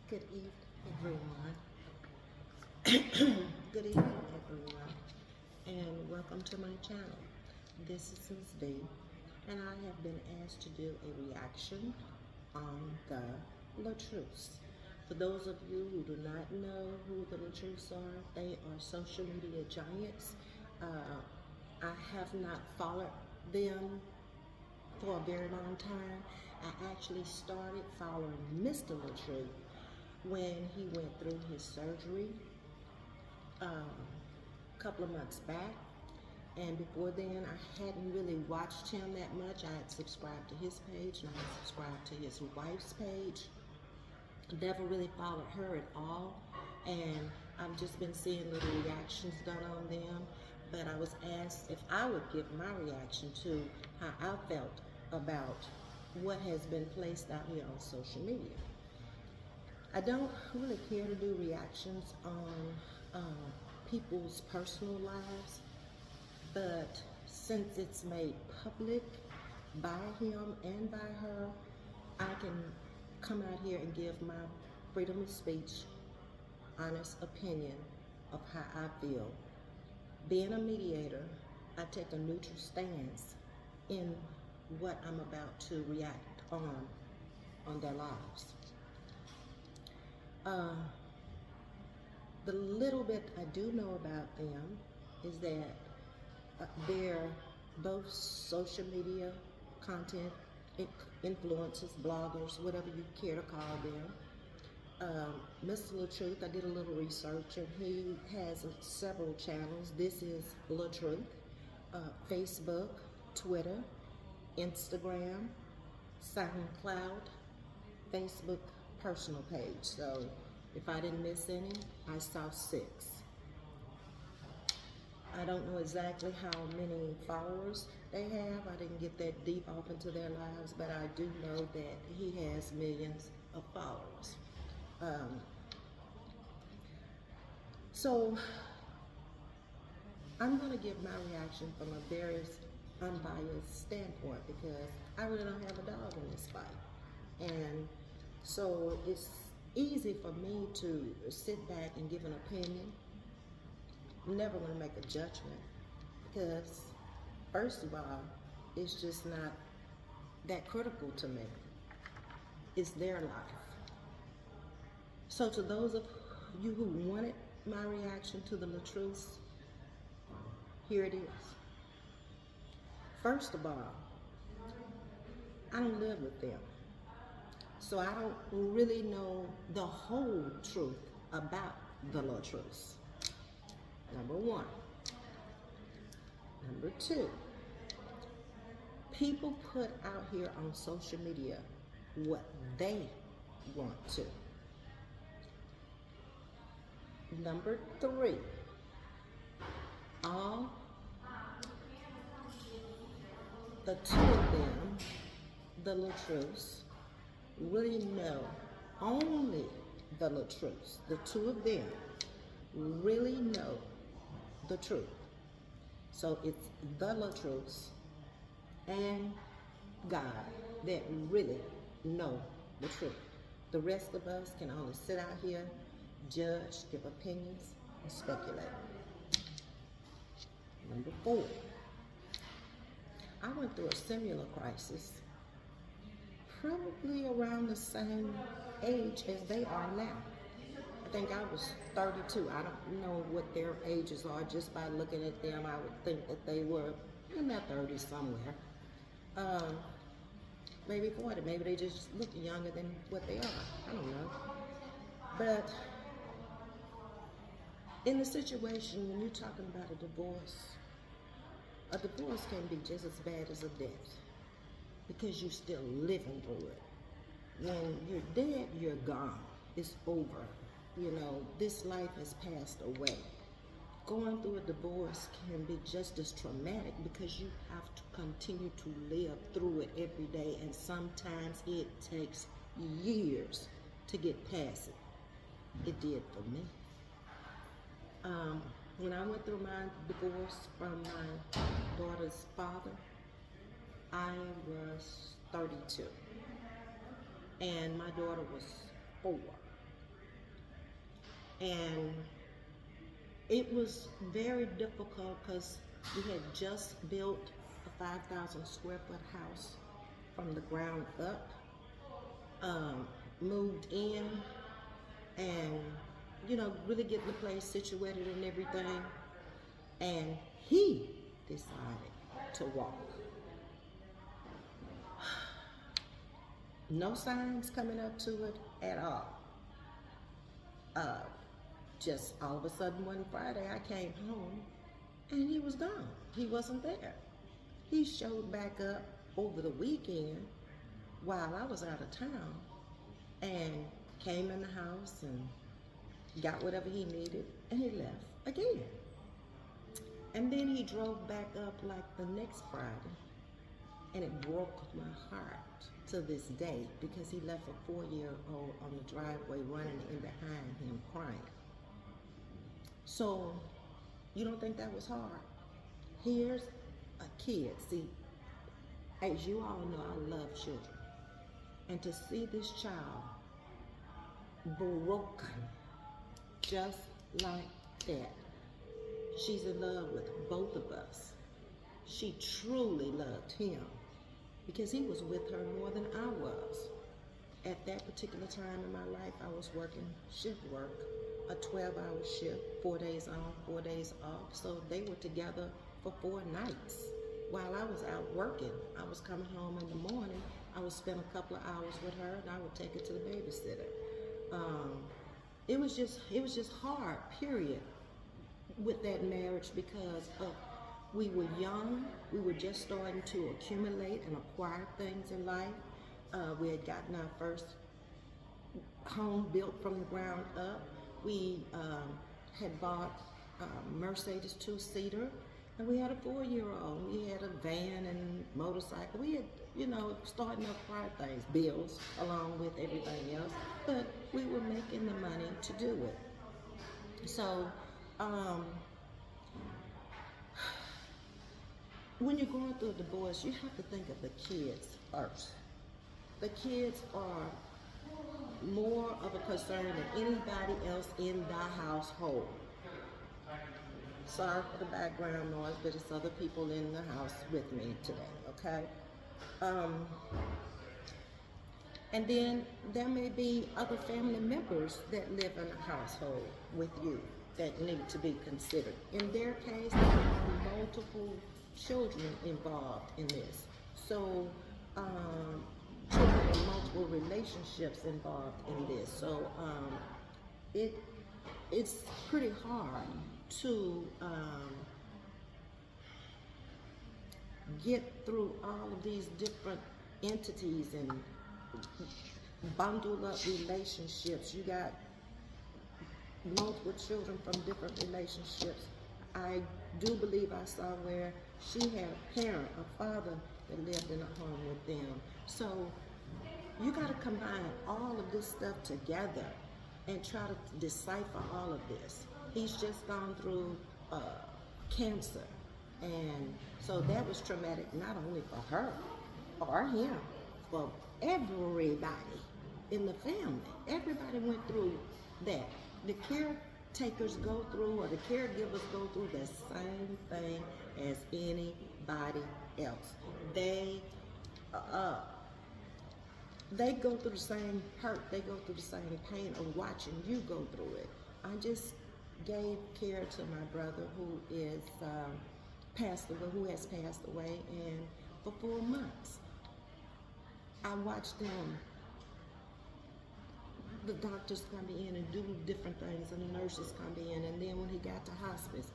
Good evening, everyone. Good evening, everyone, and welcome to my channel. This is Ms.V, and I have been asked to do a reaction on the Latruths. For those of you who do not know who the Latruths are, they are social media giants. I have not followed them for a very long time. I actually started following Mr. LaTruth when he went through his surgery a couple of months back. And before then, I hadn't really watched him that much. I had subscribed to his page and I had subscribed to his wife's page. Never really followed her at all. And I've just been seeing little reactions done on them. But I was asked if I would give my reaction to how I felt about what has been placed out here on social media. I don't really care to do reactions on people's personal lives, but since it's made public by him and by her, I can come out here and give my freedom of speech, honest opinion of how I feel. Being a mediator, I take a neutral stance in what I'm about to react on their lives. The little bit I do know about them is that they're both social media content influencers, bloggers, whatever you care to call them. Mr. LaTruth, I did a little research, and he has several channels. This is LaTruth, Facebook, Twitter, Instagram, SoundCloud, Facebook personal page. So if I didn't miss any, I saw 6. I don't know exactly how many followers they have. I didn't get that deep off into their lives, but I do know that he has millions of followers. So I'm going to give my reaction from a very unbiased standpoint because I really don't have a dog in this fight. And so it's easy for me to sit back and give an opinion. I'm never going to make a judgment because, first of all, it's just not that critical to me. It's their life. So to those of you who wanted my reaction to the Latruths, here it is. First of all, I don't live with them. So I don't really know the whole truth about the Latruths. Number 1. Number 2, people put out here on social media what they want to. Number 3, all the 2 of them, the Latruths, really know, only the Latruths, the 2 of them really know the truth. So it's the Latruths and God that really know the truth. The rest of us can only sit out here, judge, give opinions, and speculate. Number 4, I went through a similar crisis probably around the same age as they are now. I think I was 32. I don't know what their ages are. Just by looking at them, I would think that they were in their 30s somewhere. Maybe 40. Maybe they just look younger than what they are. I don't know. But in a situation when you're talking about a divorce can be just as bad as a death because you're still living through it. When you're dead, you're gone. It's over. You know, this life has passed away. Going through a divorce can be just as traumatic because you have to continue to live through it every day, and sometimes it takes years to get past it. It did for me. When I went through my divorce from my daughter's father, I was 32 and my daughter was 4. And it was very difficult because we had just built a 5,000 square foot house from the ground up, moved in, and really getting the place situated and everything. And he decided to walk. No signs coming up to it at all. Just all of a sudden one Friday I came home and he was gone. He wasn't there. He showed back up over the weekend while I was out of town and came in the house and got whatever he needed and he left again. And then he drove back up like the next Friday, and it broke my heart to this day because he left a 4-year-old on the driveway running in behind him crying. So you don't think that was hard? Here's a kid. See, as you all know, I love children. And to see this child broken just like that. She's in love with both of us. She truly loved him because he was with her more than I was. At that particular time in my life, I was working shift work, a 12-hour shift, 4 days on, 4 days off. So they were together for 4 nights. While I was out working, I was coming home in the morning. I would spend a couple of hours with her, and I would take her to the babysitter. It was just hard, period, with that marriage because we were young. We were just starting to accumulate and acquire things in life. We had gotten our first home built from the ground up. We had bought a Mercedes 2-seater, and we had a 4-year-old. We had a van and motorcycle. We had, starting to acquire things, bills, along with everything else. But we were making the money to do it. So, when you're going through a divorce, you have to think of the kids first. The kids are more of a concern than anybody else in the household. Sorry for the background noise, but it's other people in the house with me today, okay? And then there may be other family members that live in a household with you that need to be considered. In their case, there are multiple children involved in this. So, children in multiple relationships involved in this. So, it's pretty hard to get through all of these different entities and bundle up relationships. You got multiple children from different relationships. I do believe I saw where she had a parent, a father that lived in a home with them. So you got to combine all of this stuff together and try to decipher all of this. He's just gone through cancer, and so that was traumatic not only for her or him, for everybody in the family. Everybody went through that. The caretakers go through, or the caregivers go through the same thing as anybody else. They go through the same hurt. They go through the same pain of watching you go through it. I just gave care to my brother who is who has passed away, and for 4 months, I watched them. The doctors come in and do different things, and the nurses come in, and then when he got to hospice,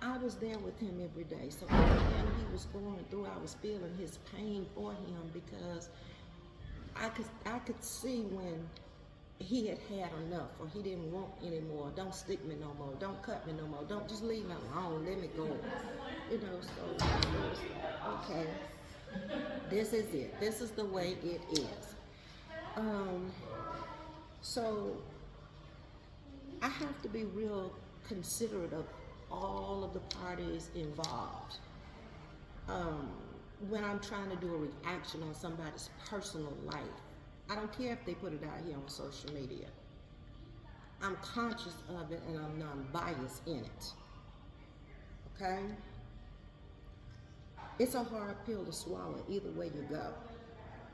I was there with him every day. So everything he was going through, I was feeling his pain for him, because I could see when he had had enough, or he didn't want anymore. Don't stick me no more. Don't cut me no more. Don't just leave me alone. Let me go. So okay, this is it. This is the way it is. So I have to be real considerate of all of the parties involved. When I'm trying to do a reaction on somebody's personal life, I don't care if they put it out here on social media. I'm conscious of it and I'm non-biased in it. Okay? It's a hard pill to swallow either way you go.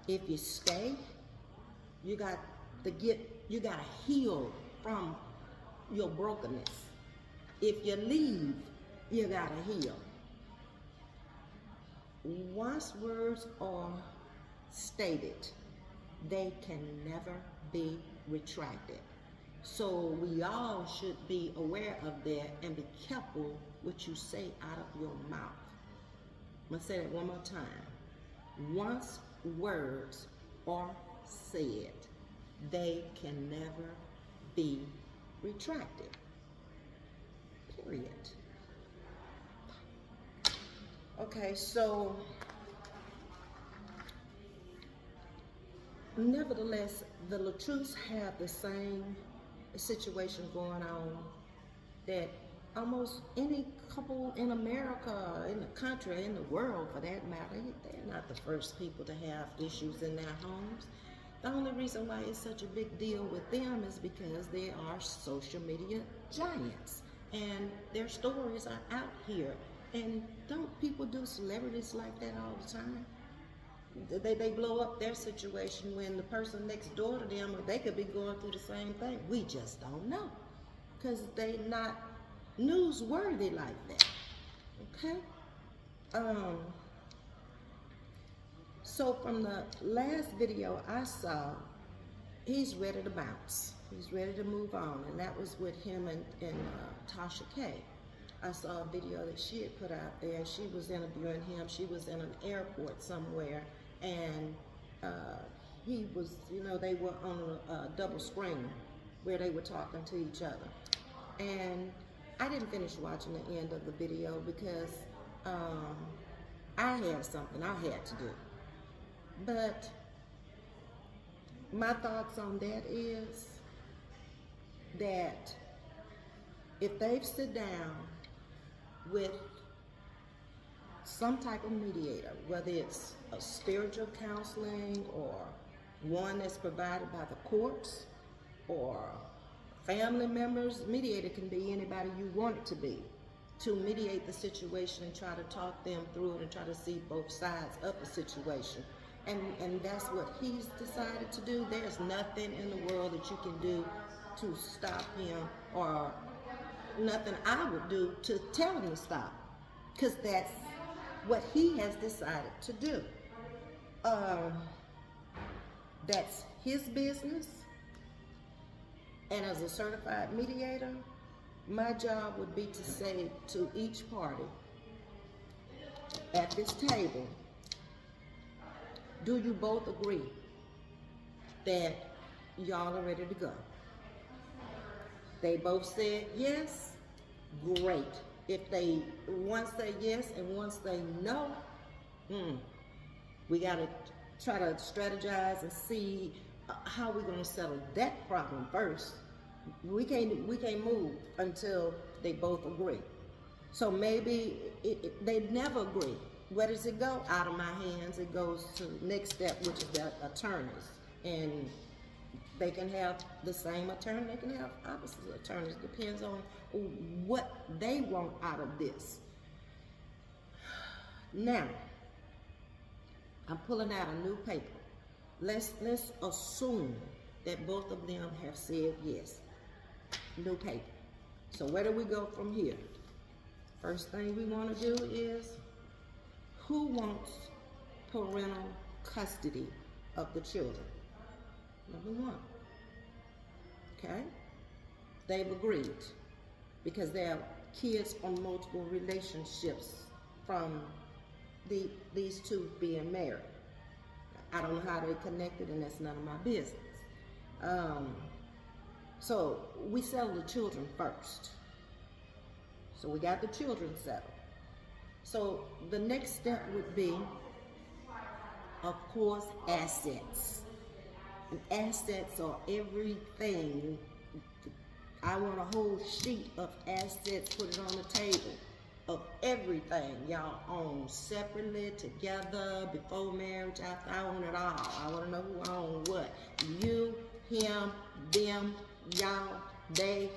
If you stay, you got to heal from your brokenness. If you leave, you got to heal. Once words are stated, they can never be retracted. So we all should be aware of that and be careful what you say out of your mouth. I'm going to say that one more time. Once words are said, they can never be retracted. Period. Okay, so nevertheless, the LaTruths have the same situation going on that almost any couple in America, in the country, in the world for that matter, they're not the first people to have issues in their homes. The only reason why it's such a big deal with them is because they are social media giants and their stories are out here. And don't people do celebrities like that all the time? They blow up their situation when the person next door to them, or they could be going through the same thing. We just don't know because they not newsworthy like that. Okay? So from the last video I saw, he's ready to bounce. He's ready to move on, and that was with him and Tasha K. I saw a video that she had put out there. She was interviewing him. She was in an airport somewhere, and he was, they were on a double screen where they were talking to each other. And I didn't finish watching the end of the video because I had something I had to do. But my thoughts on that is that if they've sit down with some type of mediator, whether it's a spiritual counseling or one that's provided by the courts or family members, mediator can be anybody you want it to be, to mediate the situation and try to talk them through it and try to see both sides of the situation. And that's what he's decided to do. There's nothing in the world that you can do to stop him, or nothing I would do to tell him to stop, because that's what he has decided to do. That's his business. And as a certified mediator, my job would be to say to each party at this table, do you both agree that y'all are ready to go? They both said yes, great. If they one say yes and one say no, we gotta try to strategize and see how we're gonna settle that problem first. We can't move until they both agree. So maybe they never agree. Where does it go? Out of my hands. It goes to the next step, which is the attorneys. And they can have the same attorney, they can have opposite attorneys. Depends on what they want out of this. Now, I'm pulling out a new paper. Let's assume that both of them have said yes. New paper. So where do we go from here? First thing we want to do is, who wants parental custody of the children? Number one. Okay? They've agreed because they have kids from multiple relationships from these two being married. I don't know how they connected, and that's none of my business. So we settle the children first. So we got the children settled. So the next step would be, of course, assets. And assets are everything. I want a whole sheet of assets, put it on the table, of everything y'all own separately, together, before marriage, after. I want it all. I want to know who owns what. You, him, them, y'all, They,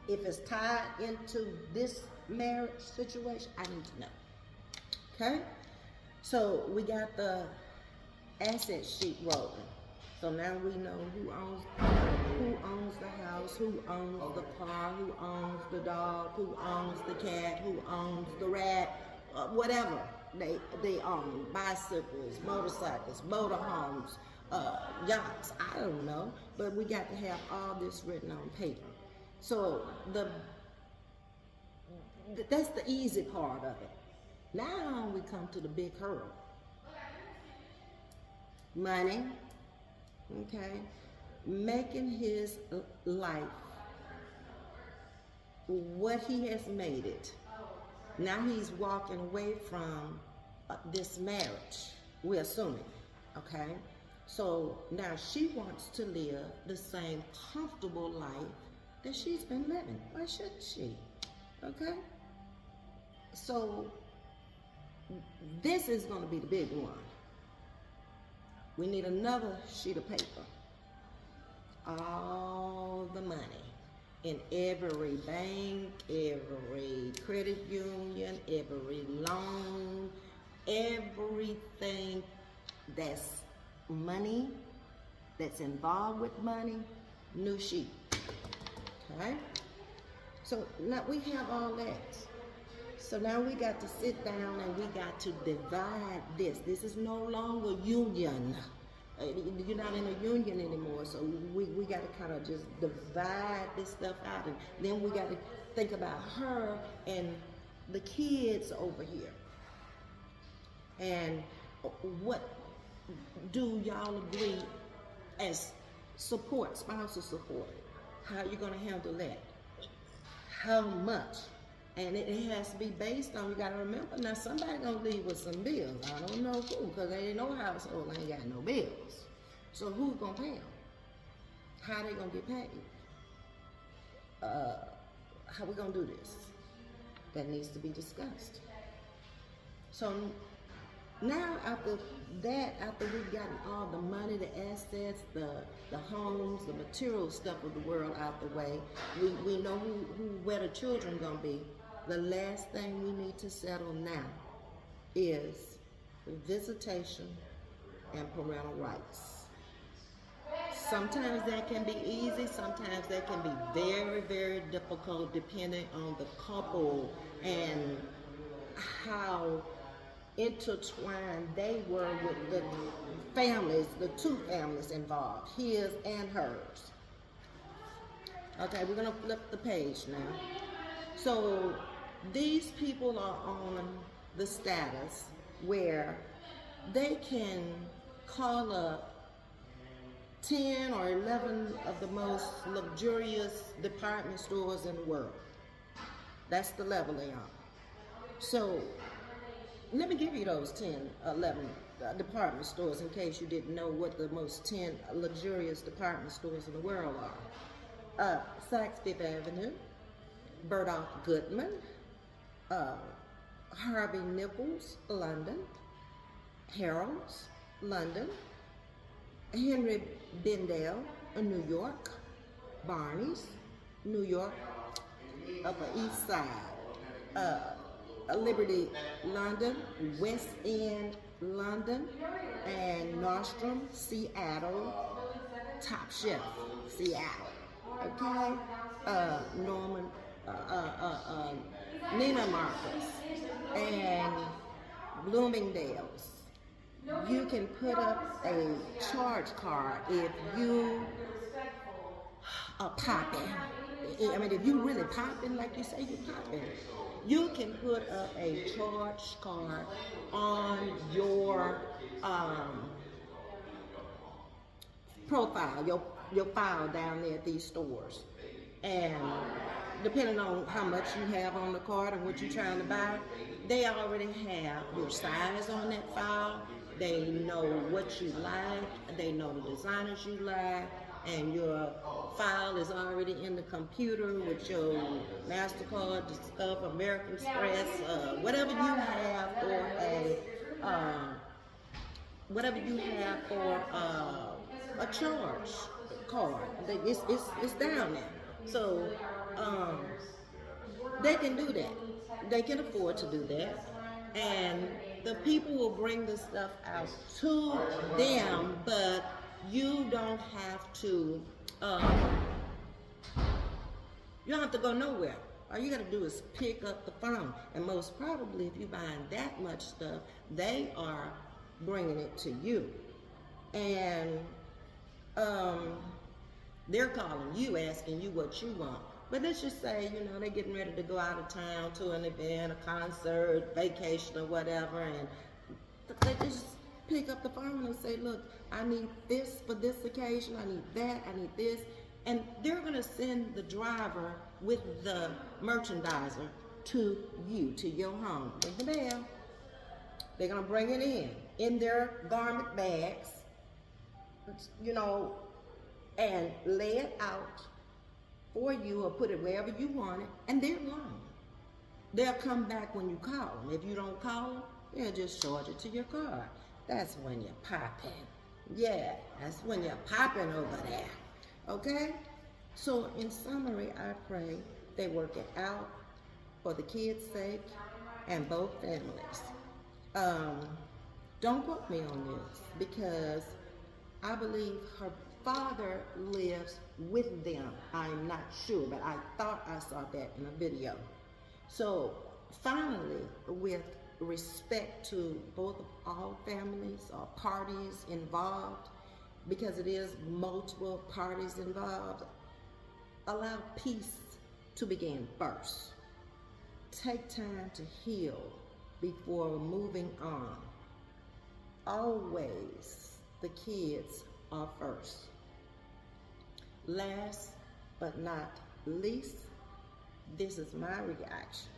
if it's tied into this marriage situation, I need to know. Okay? So we got the asset sheet rolling. So now we know who owns the house, who owns the car, who owns the dog, who owns the cat, who owns the rat, whatever they own. Bicycles, motorcycles, motorhomes, yachts, I don't know. But we got to have all this written on paper. So that's the easy part of it. Now we come to the big hurdle. Money, okay? Making his life what he has made it. Now he's walking away from this marriage, we're assuming, okay? So now she wants to live the same comfortable life that she's been living. Why shouldn't she? Okay? So this is going to be the big one. We need another sheet of paper. All the money in every bank, every credit union, every loan, everything that's money, that's involved with money, new sheet. Okay? So now we have all that. So now we got to sit down and we got to divide this. This is no longer union. You're not in a union anymore, so we got to kind of just divide this stuff out. And then we got to think about her and the kids over here. And what do y'all agree as support, spousal support? How you going to handle that? How much? And it has to be based on, you got to remember, now somebody going to leave with some bills. I don't know who, because there ain't no household ain't got no bills. So who's going to pay them? How they going to get paid? How we going to do this? That needs to be discussed. So now after that, after we've gotten all the money, the assets, the homes, the material stuff of the world out the way, we know where the children going to be. The last thing we need to settle now is visitation and parental rights. Sometimes that can be easy, sometimes that can be very, very difficult depending on the couple and how intertwined they were with the families, the two families involved, his and hers. Okay, we're gonna flip the page now. So these people are on the status where they can call up 10 or 11 of the most luxurious department stores in the world. That's the level they are. So let me give you those 10, 11 department stores in case you didn't know what the most 10 luxurious department stores in the world are. Saks Fifth Avenue, Bergdorf Goodman, Harvey Nichols, London, Harrods, London, Henry Bendel, New York, Barney's, New York, Upper East Side, Liberty, London, West End, London, and Nordstrom, Seattle, Top Shelf, Seattle, okay, Norman, Neiman Marcus, and Bloomingdale's. You can put up a charge card if you are popping. I mean, if you really popping like you say you're popping, you can put up a charge card on your profile, your file down there at these stores. And depending on how much you have on the card and what you're trying to buy, they already have your size on that file. They know what you like, they know the designers you like, and your file is already in the computer with your MasterCard, the stuff, American Express, whatever you have for a charge card. It's down there. So they can do that. They can afford to do that. And the people will bring the stuff out to them, but you don't have to you don't have to go nowhere. All you got to do is pick up the phone. And most probably, if you're buying that much stuff, they are bringing it to you. And they're calling you, asking you what you want. But let's just say, you know, they're getting ready to go out of town to an event, a concert, vacation, or whatever, and they just pick up the phone and say, look, I need this for this occasion, I need that, I need this. And they're going to send the driver with the merchandiser to you, to your home. Ring the bell. They're going to bring it in their garment bags, you know, and lay it out for you or put it wherever you want it, and they're gone. They'll come back when you call them. If you don't call them, they'll just charge it to your card. That's when you're popping. Yeah, that's when you're popping over there. Okay? So in summary, I pray they work it out for the kids' sake and both families. Don't quote me on this, because I believe her father lives with them. I'm not sure, but I thought I saw that in a video. So finally, with respect to both all families or parties involved, because it is multiple parties involved, allow peace to begin first. Take time to heal before moving on. Always the kids are first. Last but not least, this is my reaction,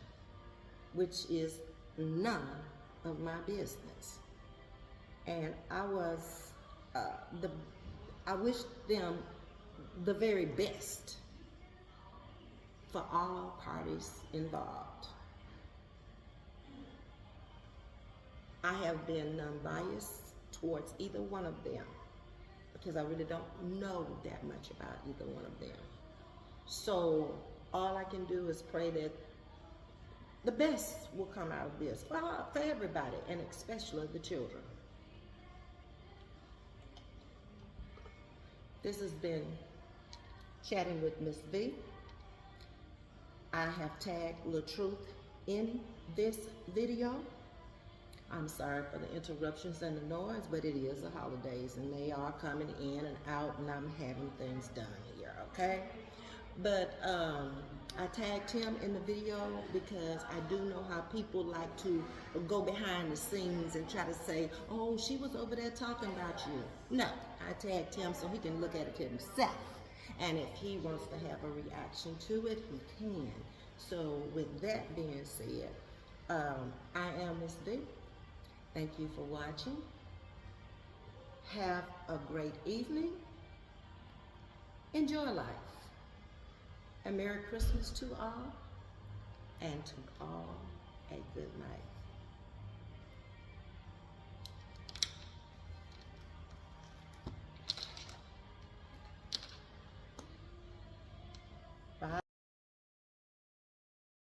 which is none of my business. And I wish them the very best for all parties involved. I have been non-biased towards either one of them, because I really don't know that much about either one of them. So all I can do is pray that the best will come out of this for everybody, and especially the children. This has been Chatting with Ms.V. I have tagged Latruths in this video. I'm sorry for the interruptions and the noise, but it is the holidays and they are coming in and out, and I'm having things done here, okay? But I tagged him in the video because I do know how people like to go behind the scenes and try to say, oh, she was over there talking about you. No, I tagged him so he can look at it himself. And if he wants to have a reaction to it, he can. So with that being said, I am Ms.V. Thank you for watching. Have a great evening. Enjoy life. A Merry Christmas to all, and to all a good night.